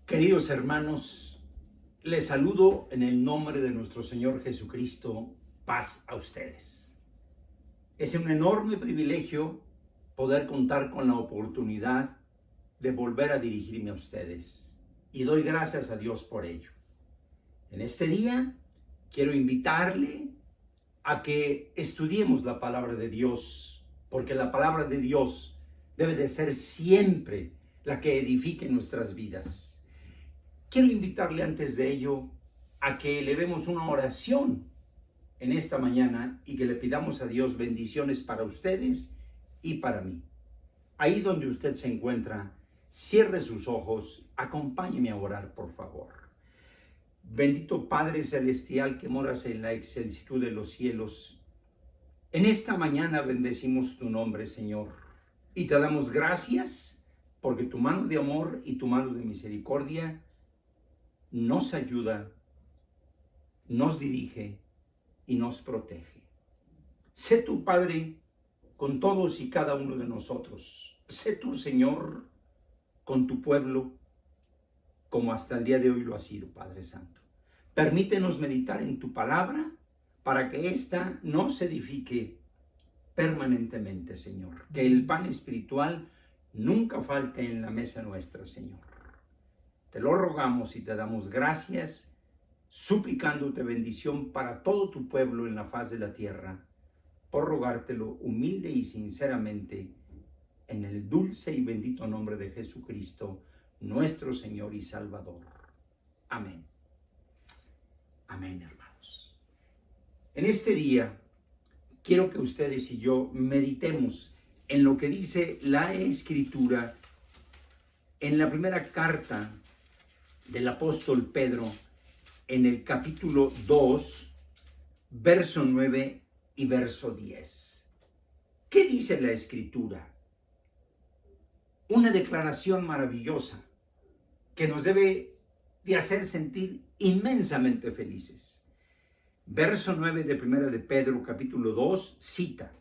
Queridos hermanos, les saludo en el nombre de nuestro Señor Jesucristo. Paz a ustedes. Es un enorme privilegio poder contar con la oportunidad de volver a dirigirme a ustedes y doy gracias a Dios por ello. En este día quiero invitarle a que estudiemos la palabra de Dios, porque la palabra de Dios debe de ser siempre la que edifique nuestras vidas. Quiero invitarle antes de ello a que elevemos una oración en esta mañana y que le pidamos a Dios bendiciones para ustedes y para mí. Ahí donde usted se encuentra, cierre sus ojos, acompáñeme a orar, por favor. Bendito Padre Celestial que moras en la excelsitud de los cielos, en esta mañana bendecimos tu nombre, Señor, y te damos gracias porque tu mano de amor y tu mano de misericordia nos ayuda, nos dirige y nos protege. Sé tu Padre con todos y cada uno de nosotros. Sé tu Señor con tu pueblo, como hasta el día de hoy lo ha sido, Padre Santo. Permítenos meditar en tu palabra para que ésta nos edifique permanentemente, Señor. Que el pan espiritual nunca falte en la mesa nuestra, Señor. Te lo rogamos y te damos gracias, suplicándote bendición para todo tu pueblo en la faz de la tierra, por rogártelo humilde y sinceramente, en el dulce y bendito nombre de Jesucristo, nuestro Señor y Salvador. Amén. Amén, hermanos. En este día, quiero que ustedes y yo meditemos en lo que dice la Escritura en la primera carta del apóstol Pedro, en el capítulo 2, verso 9 y verso 10. ¿Qué dice la Escritura? Una declaración maravillosa que nos debe de hacer sentir inmensamente felices. Verso 9 de primera de Pedro, capítulo 2, cita: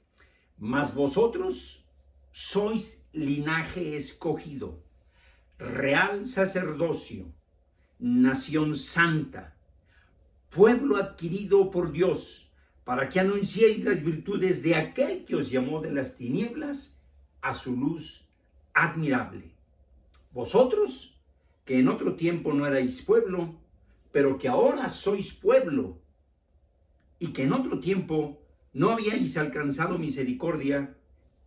Mas vosotros sois linaje escogido, real sacerdocio, nación santa, pueblo adquirido por Dios, para que anunciéis las virtudes de aquel que os llamó de las tinieblas a su luz admirable. Vosotros, que en otro tiempo no erais pueblo, pero que ahora sois pueblo, y que en otro tiempo no habíais alcanzado misericordia,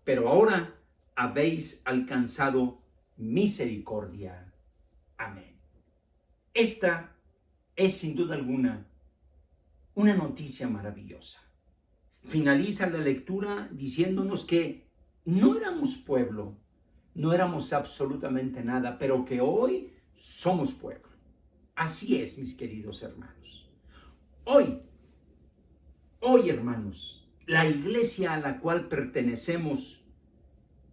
pero ahora habéis alcanzado misericordia. Amén. Esta es sin duda alguna una noticia maravillosa. Finaliza la lectura diciéndonos que no éramos pueblo, no éramos absolutamente nada, pero que hoy somos pueblo. Así es, mis queridos hermanos. Hoy, hermanos, la iglesia a la cual pertenecemos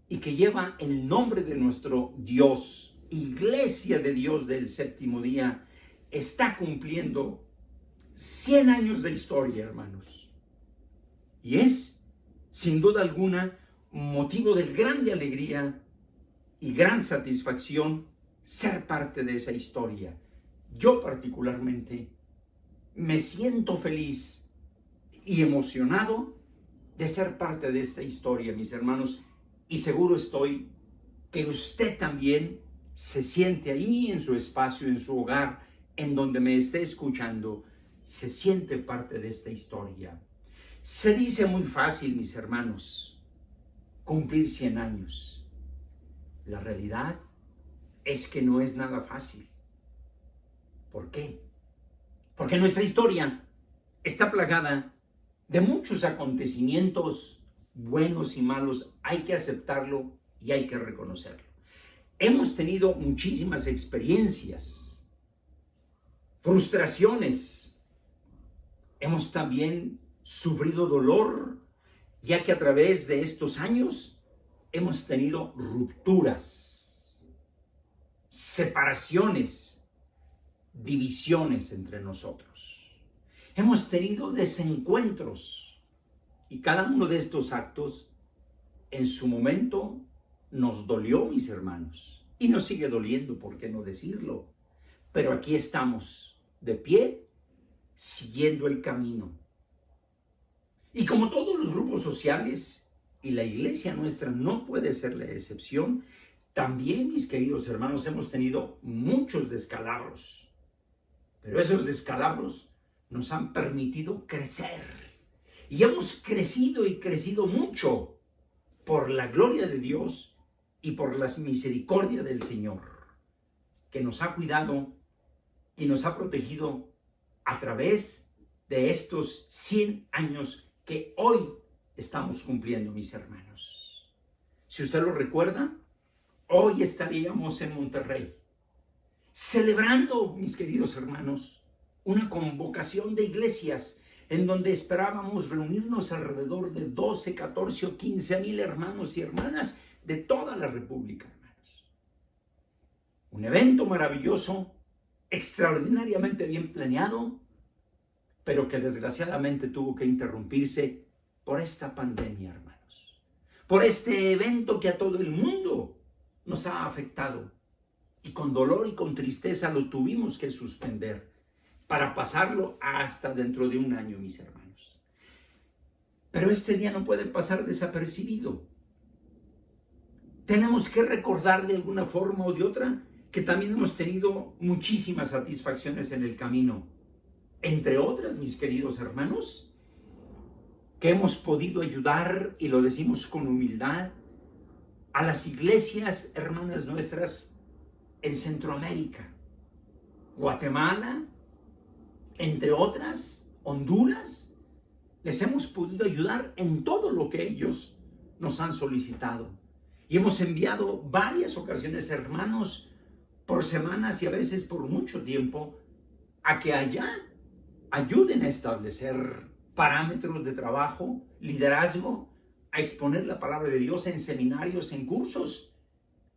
y que lleva el nombre de nuestro Dios, Iglesia de Dios del Séptimo Día, está cumpliendo 100 años de historia, hermanos. Y es, sin duda alguna, motivo de grande alegría y gran satisfacción ser parte de esa historia. Yo particularmente me siento feliz y emocionado de ser parte de esta historia, mis hermanos, y seguro estoy que usted también se siente ahí en su espacio, en su hogar, en donde me esté escuchando, se siente parte de esta historia. Se dice muy fácil, mis hermanos, cumplir 100 años. La realidad es que no es nada fácil. ¿Por qué? Porque nuestra historia está plagada de muchos acontecimientos buenos y malos. Hay que aceptarlo y hay que reconocerlo. Hemos tenido muchísimas experiencias, frustraciones. Hemos también sufrido dolor, ya que a través de estos años hemos tenido rupturas, separaciones, divisiones entre nosotros. Hemos tenido desencuentros y cada uno de estos actos en su momento nos dolió, mis hermanos, y nos sigue doliendo, ¿por qué no decirlo? pero aquí estamos, de pie, siguiendo el camino. Y como todos los grupos sociales, y la iglesia nuestra no puede ser la excepción, también, mis queridos hermanos, hemos tenido muchos descalabros. Pero esos descalabros nos han permitido crecer. Y hemos crecido y crecido mucho por la gloria de Dios y por la misericordia del Señor, que nos ha cuidado y nos ha protegido a través de estos 100 años que hoy estamos cumpliendo, mis hermanos. Si usted lo recuerda, hoy estaríamos en Monterrey, celebrando, mis queridos hermanos, una convocación de iglesias en donde esperábamos reunirnos alrededor de 12, 14 o 15 mil hermanos y hermanas de toda la República, hermanos. Un evento maravilloso, extraordinariamente bien planeado, pero que desgraciadamente tuvo que interrumpirse por esta pandemia, hermanos. Por este evento que a todo el mundo nos ha afectado. Y con dolor y con tristeza lo tuvimos que suspender para pasarlo hasta dentro de un año, mis hermanos. Pero este día no puede pasar desapercibido. Tenemos que recordar de alguna forma o de otra que también hemos tenido muchísimas satisfacciones en el camino. Entre otras, mis queridos hermanos, que hemos podido ayudar, y lo decimos con humildad, a las iglesias hermanas nuestras en Centroamérica, Guatemala, entre otras, Honduras. Les hemos podido ayudar en todo lo que ellos nos han solicitado. Y hemos enviado varias ocasiones hermanos por semanas y a veces por mucho tiempo a que allá ayuden a establecer parámetros de trabajo, liderazgo, a exponer la palabra de Dios en seminarios, en cursos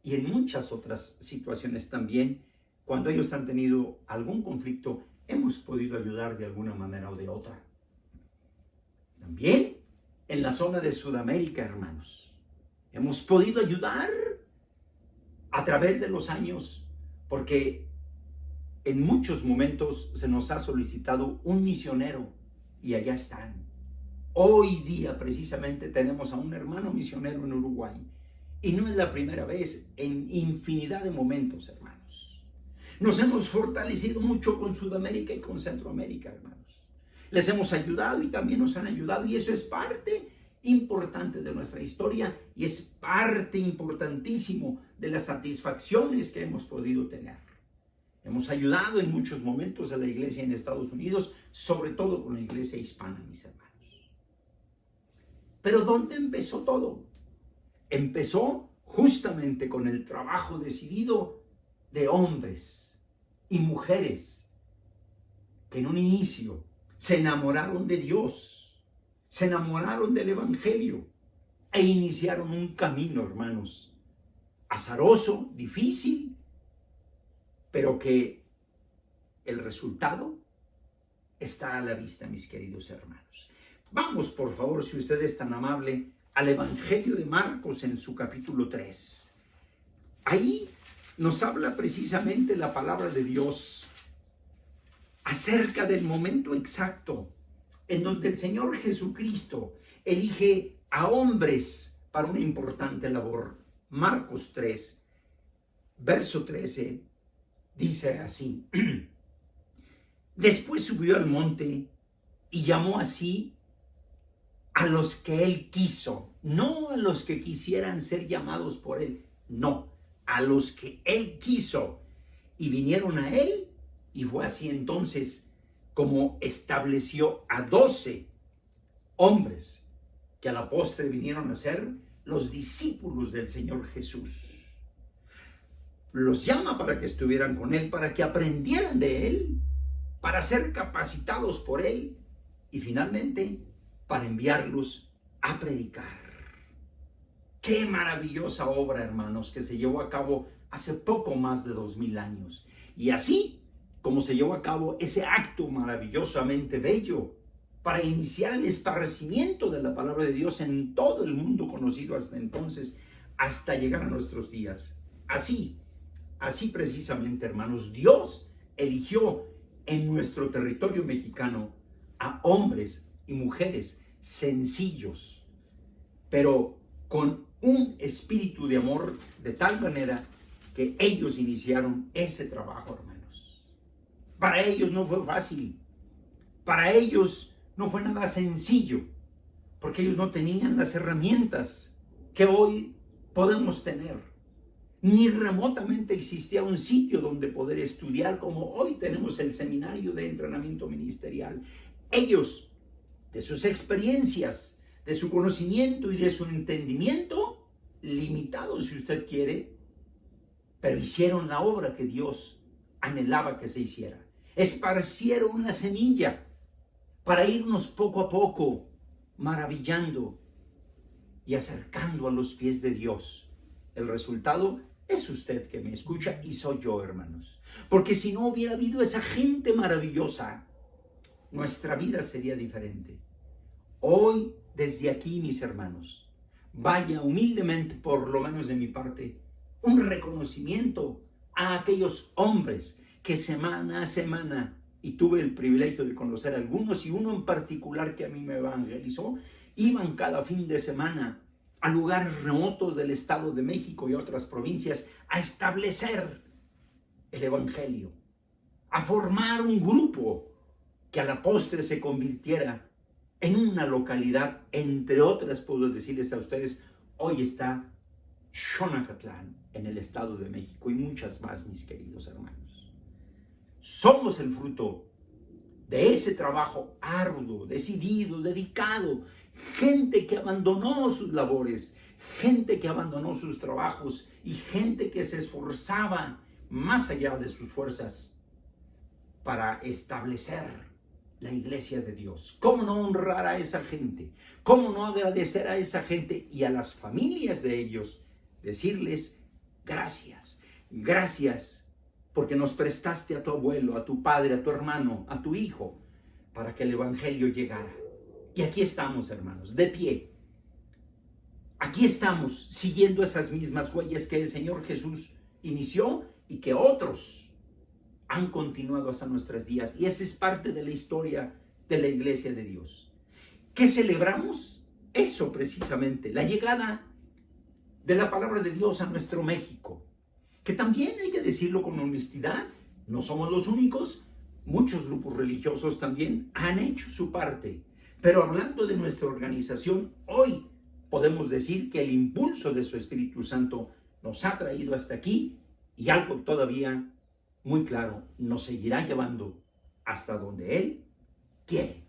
y en muchas otras situaciones también. Cuando ellos han tenido algún conflicto, hemos podido ayudar de alguna manera o de otra. También en la zona de Sudamérica, hermanos, hemos podido ayudar a través de los años, porque en muchos momentos se nos ha solicitado un misionero y allá están. Hoy día precisamente tenemos a un hermano misionero en Uruguay y no es la primera vez, en infinidad de momentos, hermanos. Nos hemos fortalecido mucho con Sudamérica y con Centroamérica, hermanos. Les hemos ayudado y también nos han ayudado, y eso es parte importante de nuestra historia y es parte importantísimo de las satisfacciones que hemos podido tener. Hemos ayudado en muchos momentos a la iglesia en Estados Unidos, sobre todo con la iglesia hispana, mis hermanos. Pero ¿dónde empezó todo? Empezó justamente con el trabajo decidido de hombres y mujeres que en un inicio se enamoraron de Dios, se enamoraron del Evangelio e iniciaron un camino, hermanos, azaroso, difícil, pero que el resultado está a la vista, mis queridos hermanos. Vamos, por favor, si usted es tan amable, al Evangelio de Marcos en su capítulo 3. Ahí nos habla precisamente la palabra de Dios acerca del momento exacto en donde el Señor Jesucristo elige a hombres para una importante labor. Marcos 3, verso 13, dice así: Después subió al monte y llamó así a los que él quiso, no a los que quisieran ser llamados por él, no, a los que él quiso, y vinieron a él, y fue así entonces como estableció a 12 hombres que a la postre vinieron a ser los discípulos del Señor Jesús. Los llama para que estuvieran con él, para que aprendieran de él, para ser capacitados por él y finalmente para enviarlos a predicar. Qué maravillosa obra, hermanos, que se llevó a cabo hace poco más de 2000 años. Y así como se llevó a cabo ese acto maravillosamente bello para iniciar el esparcimiento de la palabra de Dios en todo el mundo conocido hasta entonces, hasta llegar a nuestros días. Así precisamente, hermanos, Dios eligió en nuestro territorio mexicano a hombres y mujeres sencillos, pero con un espíritu de amor de tal manera que ellos iniciaron ese trabajo, hermanos. Para ellos no fue fácil, para ellos no fue nada sencillo, porque ellos no tenían las herramientas que hoy podemos tener. Ni remotamente existía un sitio donde poder estudiar como hoy tenemos el seminario de entrenamiento ministerial. Ellos, de sus experiencias, de su conocimiento y de su entendimiento, limitado si usted quiere, pero hicieron la obra que Dios anhelaba que se hiciera. Esparcieron una semilla para irnos poco a poco maravillando y acercando a los pies de Dios. El resultado es usted que me escucha y soy yo, hermanos. Porque si no hubiera habido esa gente maravillosa, nuestra vida sería diferente. Hoy, desde aquí, mis hermanos, vaya humildemente, por lo menos de mi parte, un reconocimiento a aquellos hombres que semana a semana, y tuve el privilegio de conocer a algunos, y uno en particular que a mí me evangelizó, iban cada fin de semana a lugares remotos del Estado de México y otras provincias a establecer el evangelio, a formar un grupo que a la postre se convirtiera en una localidad. Entre otras, puedo decirles a ustedes, hoy está Xonacatlán en el Estado de México y muchas más, mis queridos hermanos. Somos el fruto de ese trabajo arduo, decidido, dedicado, gente que abandonó sus labores, gente que abandonó sus trabajos y gente que se esforzaba más allá de sus fuerzas para establecer la iglesia de Dios. ¿Cómo no honrar a esa gente? ¿Cómo no agradecer a esa gente y a las familias de ellos? Decirles gracias, gracias, porque nos prestaste a tu abuelo, a tu padre, a tu hermano, a tu hijo, para que el evangelio llegara. Y aquí estamos, hermanos, de pie. Aquí estamos siguiendo esas mismas huellas que el Señor Jesús inició y que otros han continuado hasta nuestros días. Y esa es parte de la historia de la iglesia de Dios. ¿Qué celebramos? Eso precisamente, la llegada de la palabra de Dios a nuestro México. Que también hay que decirlo con honestidad, no somos los únicos, muchos grupos religiosos también han hecho su parte. Pero hablando de nuestra organización, hoy podemos decir que el impulso de su Espíritu Santo nos ha traído hasta aquí y algo todavía muy claro, nos seguirá llevando hasta donde Él quiere.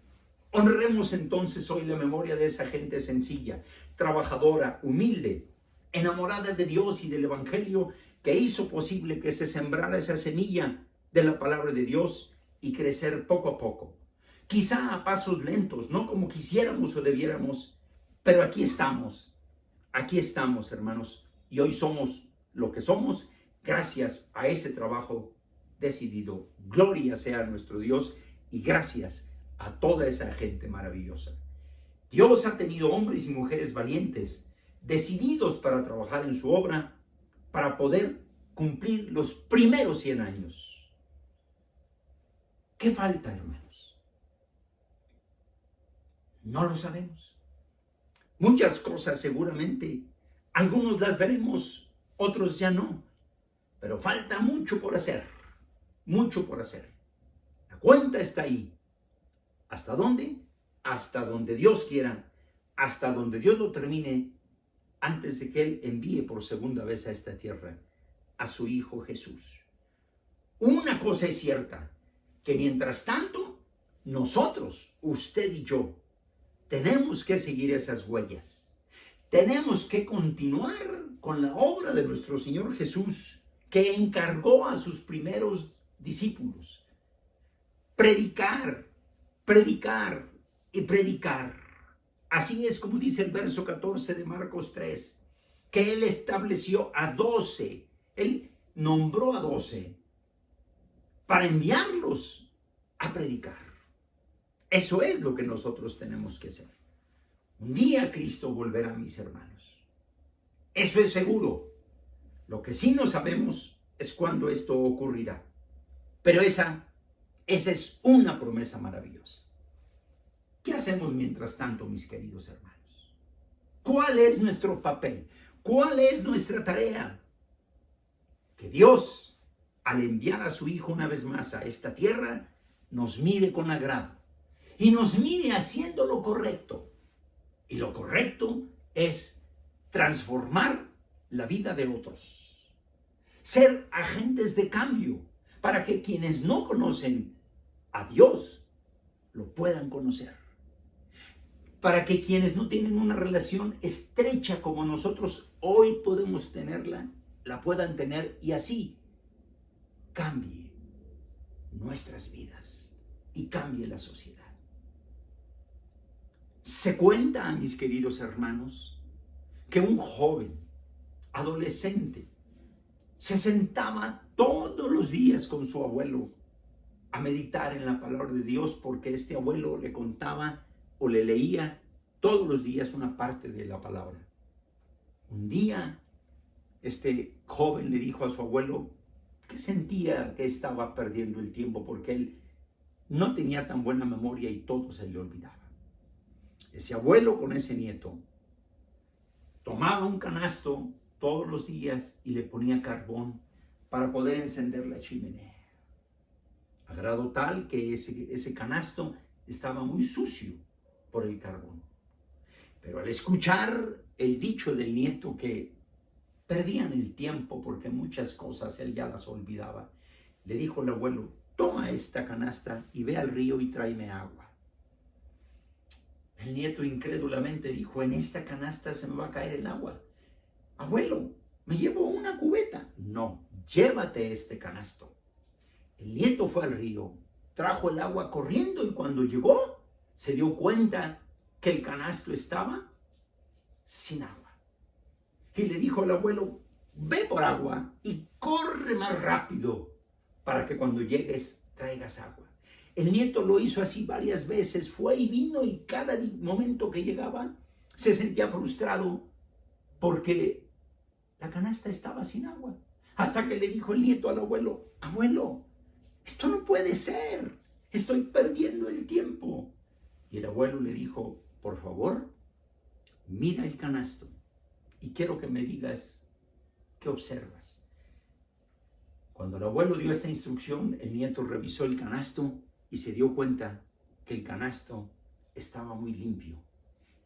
Honremos entonces hoy la memoria de esa gente sencilla, trabajadora, humilde, enamorada de Dios y del Evangelio, que hizo posible que se sembrara esa semilla de la palabra de Dios y crecer poco a poco. Quizá a pasos lentos, no como quisiéramos o debiéramos, pero aquí estamos, hermanos, y hoy somos lo que somos gracias a ese trabajo decidido. Gloria sea a nuestro Dios y gracias a toda esa gente maravillosa. Dios ha tenido hombres y mujeres valientes, decididos para trabajar en su obra, para poder cumplir los primeros 100 años. ¿Qué falta, hermanos? No lo sabemos. Muchas cosas seguramente, algunos las veremos, otros ya no, pero falta mucho por hacer, mucho por hacer. La cuenta está ahí. ¿Hasta dónde? Hasta donde Dios quiera, hasta donde Dios lo termine, antes de que Él envíe por segunda vez a esta tierra a su Hijo Jesús. Una cosa es cierta, que mientras tanto, nosotros, usted y yo, tenemos que seguir esas huellas. Tenemos que continuar con la obra de nuestro Señor Jesús, que encargó a sus primeros discípulos. Predicar, predicar y predicar. Así es como dice el verso 14 de Marcos 3, que Él estableció a 12, Él nombró a 12 para enviarlos a predicar. Eso es lo que nosotros tenemos que hacer. Un día Cristo volverá, mis hermanos. Eso es seguro. Lo que sí no sabemos es cuándo esto ocurrirá. Pero esa es una promesa maravillosa. ¿Qué hacemos mientras tanto, mis queridos hermanos? ¿Cuál es nuestro papel? ¿Cuál es nuestra tarea? Que Dios, al enviar a su Hijo una vez más a esta tierra, nos mire con agrado y nos mire haciendo lo correcto. Y lo correcto es transformar la vida de otros, ser agentes de cambio para que quienes no conocen a Dios lo puedan conocer, para que quienes no tienen una relación estrecha como nosotros hoy podemos tenerla, la puedan tener y así cambie nuestras vidas y cambie la sociedad. Se cuenta, mis queridos hermanos, que un joven adolescente se sentaba todos los días con su abuelo a meditar en la palabra de Dios, porque este abuelo le contaba o le leía todos los días una parte de la palabra. Un día, este joven le dijo a su abuelo que sentía que estaba perdiendo el tiempo porque él no tenía tan buena memoria y todo se le olvidaba. Ese abuelo con ese nieto tomaba un canasto todos los días y le ponía carbón para poder encender la chimenea. A grado tal que ese canasto estaba muy sucio por el carbón. Pero al escuchar el dicho del nieto que perdían el tiempo porque muchas cosas él ya las olvidaba, le dijo el abuelo: toma esta canasta y ve al río y tráeme agua. El nieto incrédulamente dijo: en esta canasta se me va a caer el agua. Abuelo, me llevo una cubeta. No, llévate este canasto. El nieto fue al río, trajo el agua corriendo y cuando llegó se dio cuenta que el canasto estaba sin agua. Y le dijo al abuelo: ve por agua y corre más rápido para que cuando llegues traigas agua. El nieto lo hizo así varias veces, fue y vino, y cada momento que llegaba se sentía frustrado porque la canasta estaba sin agua. Hasta que le dijo el nieto al abuelo: abuelo, esto no puede ser, estoy perdiendo el tiempo. Y el abuelo le dijo: por favor, mira el canasto y quiero que me digas qué observas. Cuando el abuelo dio esta instrucción, el nieto revisó el canasto y se dio cuenta que el canasto estaba muy limpio.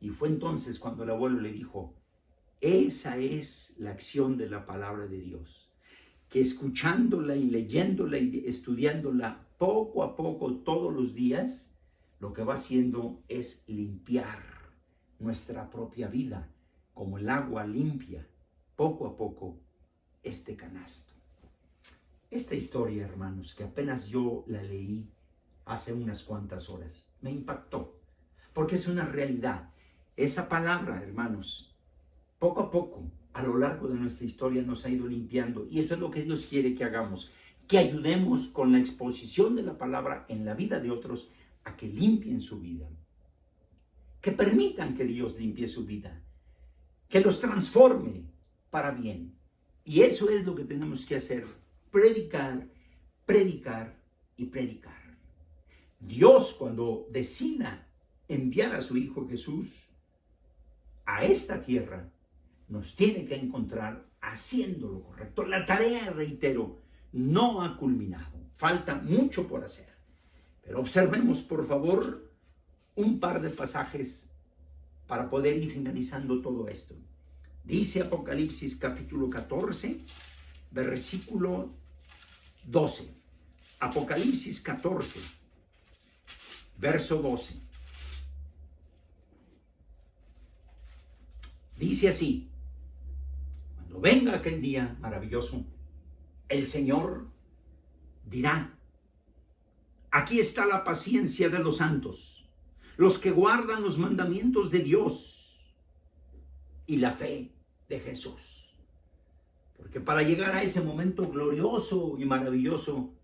Y fue entonces cuando el abuelo le dijo: esa es la acción de la palabra de Dios, que escuchándola y leyéndola y estudiándola poco a poco todos los días, lo que va haciendo es limpiar nuestra propia vida, como el agua limpia poco a poco este canasto. Esta historia, hermanos, que apenas yo la leí hace unas cuantas horas, me impactó, porque es una realidad. Esa palabra, hermanos, poco a poco, a lo largo de nuestra historia nos ha ido limpiando, y eso es lo que Dios quiere que hagamos, que ayudemos con la exposición de la palabra en la vida de otros a que limpien su vida, que permitan que Dios limpie su vida, que los transforme para bien. Y eso es lo que tenemos que hacer: predicar, predicar y predicar. Dios, cuando decida enviar a su Hijo Jesús a esta tierra, nos tiene que encontrar haciendo lo correcto. La tarea, reitero, no ha culminado. Falta mucho por hacer. Pero observemos, por favor, un par de pasajes para poder ir finalizando todo esto. Dice Apocalipsis capítulo 14, versículo 12. Apocalipsis 14, verso 12. Dice así: cuando venga aquel día maravilloso, el Señor dirá: aquí está la paciencia de los santos, los que guardan los mandamientos de Dios y la fe de Jesús. Porque para llegar a ese momento glorioso y maravilloso,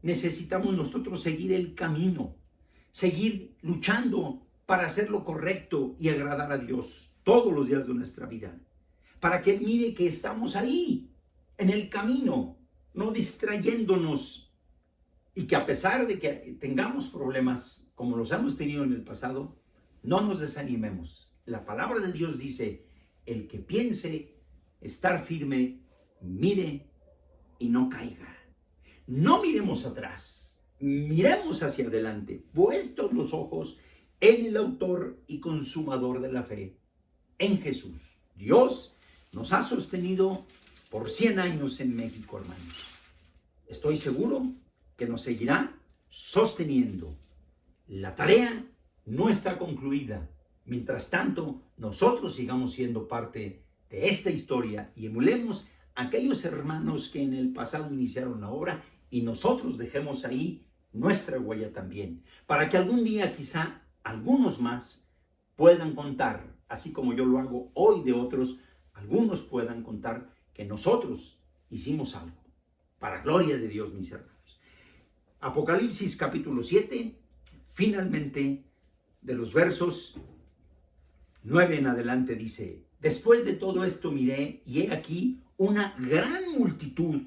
necesitamos nosotros seguir el camino, seguir luchando para hacer lo correcto y agradar a Dios todos los días de nuestra vida, para que Él mire que estamos ahí, en el camino, no distrayéndonos Y que a pesar de que tengamos problemas como los hemos tenido en el pasado, no nos desanimemos. La palabra de Dios dice, el que piense estar firme, mire y no caiga. No miremos atrás, miremos hacia adelante, puestos los ojos en el autor y consumador de la fe, en Jesús. Dios nos ha sostenido por 100 años en México, hermanos. Estoy seguro que nos seguirá sosteniendo. La tarea no está concluida. Mientras tanto, nosotros sigamos siendo parte de esta historia y emulemos a aquellos hermanos que en el pasado iniciaron la obra y nosotros dejemos ahí nuestra huella también, para que algún día quizá algunos más puedan contar, así como yo lo hago hoy de otros, algunos puedan contar que nosotros hicimos algo, para gloria de Dios, mis hermanos. Apocalipsis capítulo 7, finalmente de los versos 9 en adelante dice, después de todo esto miré y he aquí una gran multitud,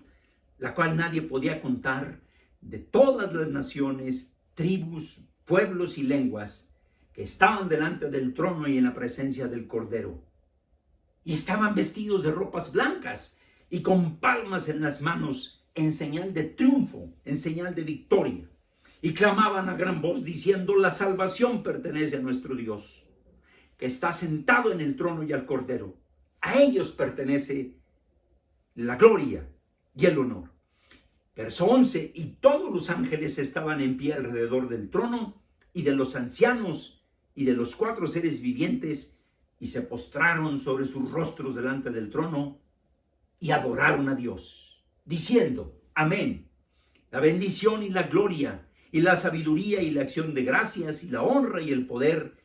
la cual nadie podía contar, de todas las naciones, tribus, pueblos y lenguas, que estaban delante del trono y en la presencia del Cordero. Y estaban vestidos de ropas blancas y con palmas en las manos, en señal de triunfo, en señal de victoria. Y clamaban a gran voz diciendo, la salvación pertenece a nuestro Dios, que está sentado en el trono y al Cordero. A ellos pertenece la gloria y el honor. Verso 11, y todos los ángeles estaban en pie alrededor del trono y de los ancianos y de los 4 seres vivientes, y se postraron sobre sus rostros delante del trono y adoraron a Dios, diciendo, amén, la bendición y la gloria y la sabiduría y la acción de gracias y la honra y el poder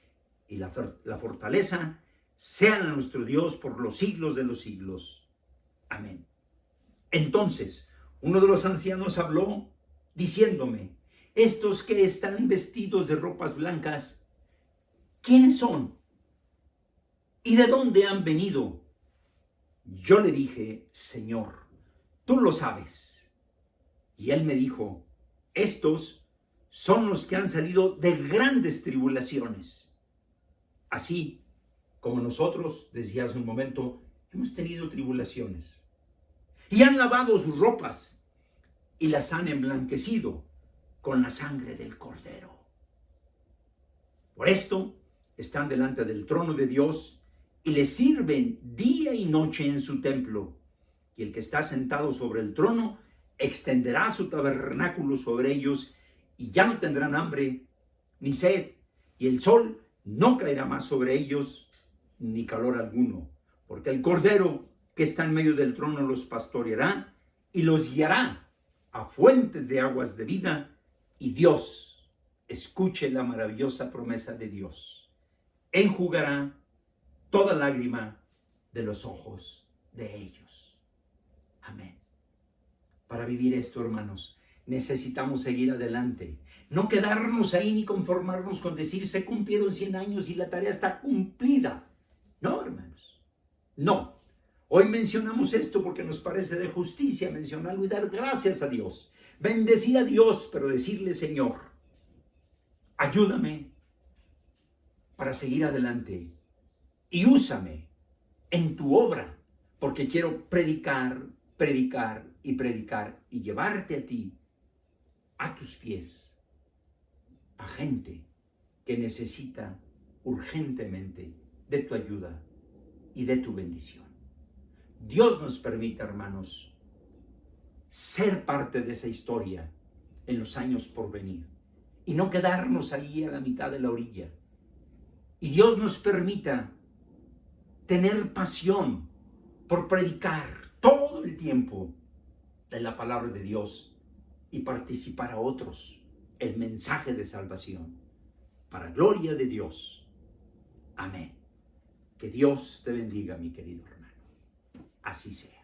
y la fortaleza sean a nuestro Dios por los siglos de los siglos. Amén. Entonces, uno de los ancianos habló diciéndome, estos que están vestidos de ropas blancas, ¿quiénes son? ¿Y de dónde han venido? Yo le dije, Señor, tú lo sabes. Y él me dijo, estos son los que han salido de grandes tribulaciones. Así como nosotros, decía hace un momento, hemos tenido tribulaciones. Y han lavado sus ropas y las han emblanquecido con la sangre del Cordero. Por esto están delante del trono de Dios y le sirven día y noche en su templo. Y el que está sentado sobre el trono extenderá su tabernáculo sobre ellos y ya no tendrán hambre ni sed, y el sol no caerá más sobre ellos ni calor alguno, porque el Cordero que está en medio del trono los pastoreará y los guiará a fuentes de aguas de vida, y Dios, escuche la maravillosa promesa de Dios, enjugará toda lágrima de los ojos de ellos. Amén. Para vivir esto, hermanos, necesitamos seguir adelante. No quedarnos ahí ni conformarnos con decir se cumplieron 100 años y la tarea está cumplida. No, hermanos. No. Hoy mencionamos esto porque nos parece de justicia mencionarlo y dar gracias a Dios. Bendecir a Dios, pero decirle, Señor, ayúdame para seguir adelante y úsame en tu obra, porque quiero predicar, predicar y predicar y llevarte a ti, a tus pies, a gente que necesita urgentemente de tu ayuda y de tu bendición. Dios nos permita, hermanos, ser parte de esa historia en los años por venir y no quedarnos ahí a la mitad de la orilla. Y Dios nos permita tener pasión por predicar todo el tiempo de la palabra de Dios y participar a otros el mensaje de salvación. Para gloria de Dios. Amén. Que Dios te bendiga, mi querido hermano. Así sea.